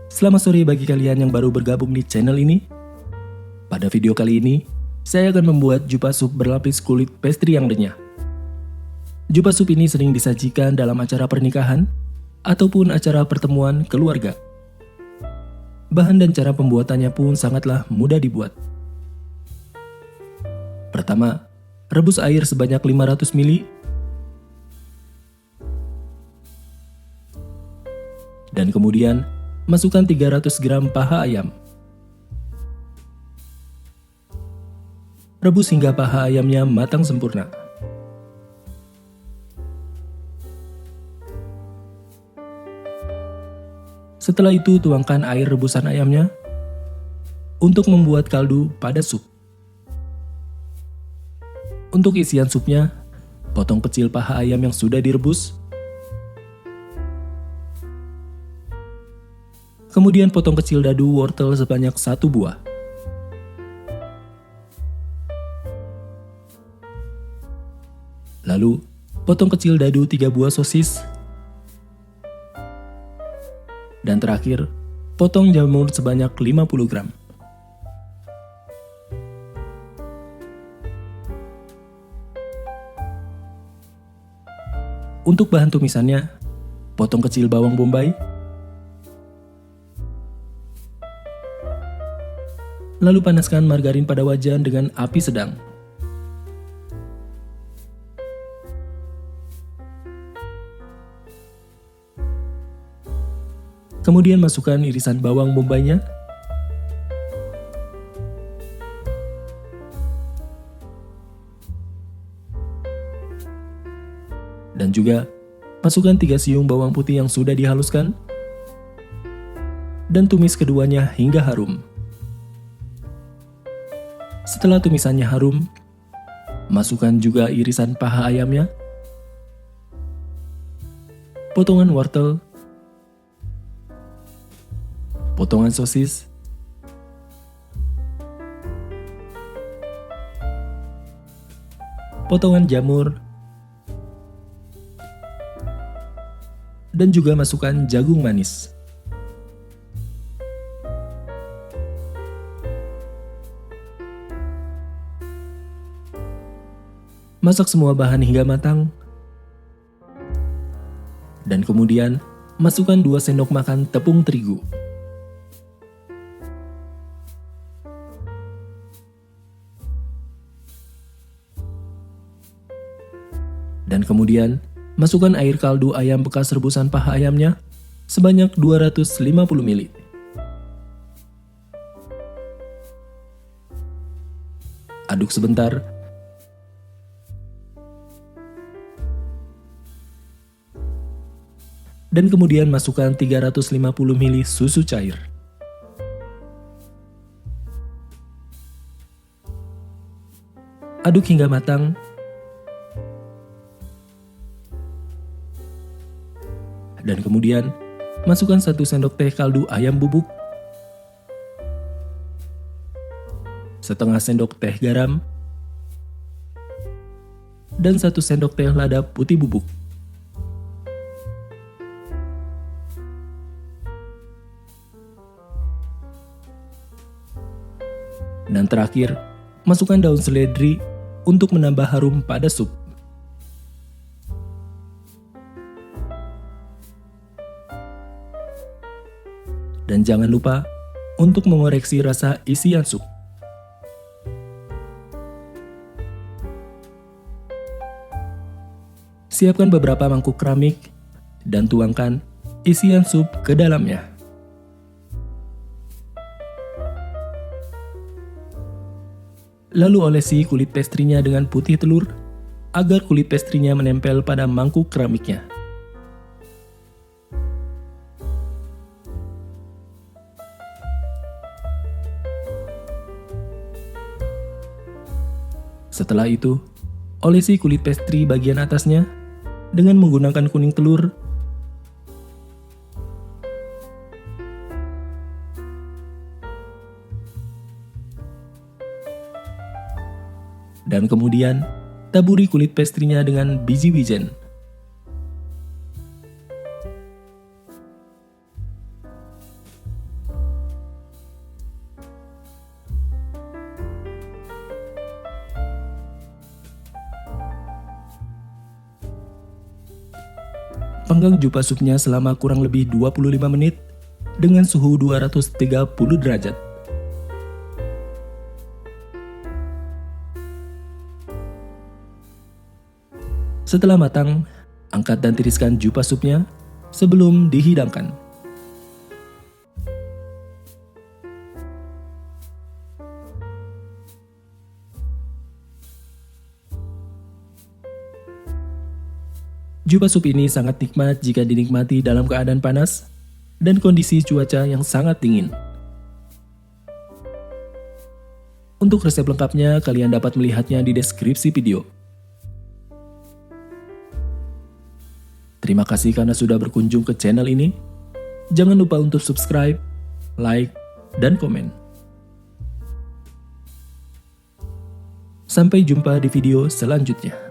Selamat sore bagi kalian yang baru bergabung di channel ini. Pada video kali ini, saya akan membuat jupa sup berlapis kulit pastry yang renyah. Jupa sup ini sering disajikan dalam acara pernikahan ataupun acara pertemuan keluarga. Bahan dan cara pembuatannya pun sangatlah mudah dibuat. Pertama, rebus air sebanyak 500 ml. Dan kemudian, masukkan 300 gram paha ayam. Rebus hingga paha ayamnya matang sempurna. Setelah itu tuangkan air rebusan ayamnya untuk membuat kaldu pada sup. Untuk isian supnya, potong kecil paha ayam yang sudah direbus. Kemudian potong kecil dadu wortel sebanyak 1 buah. Lalu, potong kecil dadu 3 buah sosis. Dan terakhir, potong jamur sebanyak 50 gram. Untuk bahan tumisannya, potong kecil bawang bombay. Lalu panaskan margarin pada wajan dengan api sedang. Kemudian masukkan irisan bawang bombaynya. Dan juga masukkan 3 siung bawang putih yang sudah dihaluskan. Dan tumis keduanya hingga harum. Setelah tumisannya harum, masukkan juga irisan paha ayamnya, potongan wortel, potongan sosis, potongan jamur, dan juga masukkan jagung manis. Masak semua bahan hingga matang. Dan kemudian, masukkan 2 sendok makan tepung terigu. Dan kemudian, masukkan air kaldu ayam bekas rebusan paha ayamnya sebanyak 250 ml. Aduk sebentar. Dan kemudian masukkan 350 ml susu cair. Aduk hingga matang. Dan kemudian masukkan 1 sendok teh kaldu ayam bubuk, setengah sendok teh garam, dan 1 sendok teh lada putih bubuk. Dan terakhir, masukkan daun seledri untuk menambah harum pada sup. Dan jangan lupa untuk mengoreksi rasa isian sup. Siapkan beberapa mangkuk keramik dan tuangkan isian sup ke dalamnya. Lalu olesi kulit pastry-nya dengan putih telur agar kulit pastry-nya menempel pada mangkuk keramiknya. Setelah itu, olesi kulit pastry bagian atasnya dengan menggunakan kuning telur. Dan kemudian, taburi kulit pastry-nya dengan biji wijen. Panggang jupa supnya selama kurang lebih 25 menit dengan suhu 230 derajat. Setelah matang, angkat dan tiriskan jupa supnya sebelum dihidangkan. Jupa sup ini sangat nikmat jika dinikmati dalam keadaan panas dan kondisi cuaca yang sangat dingin. Untuk resep lengkapnya, kalian dapat melihatnya di deskripsi video. Terima kasih karena sudah berkunjung ke channel ini. Jangan lupa untuk subscribe, like, dan komen. Sampai jumpa di video selanjutnya.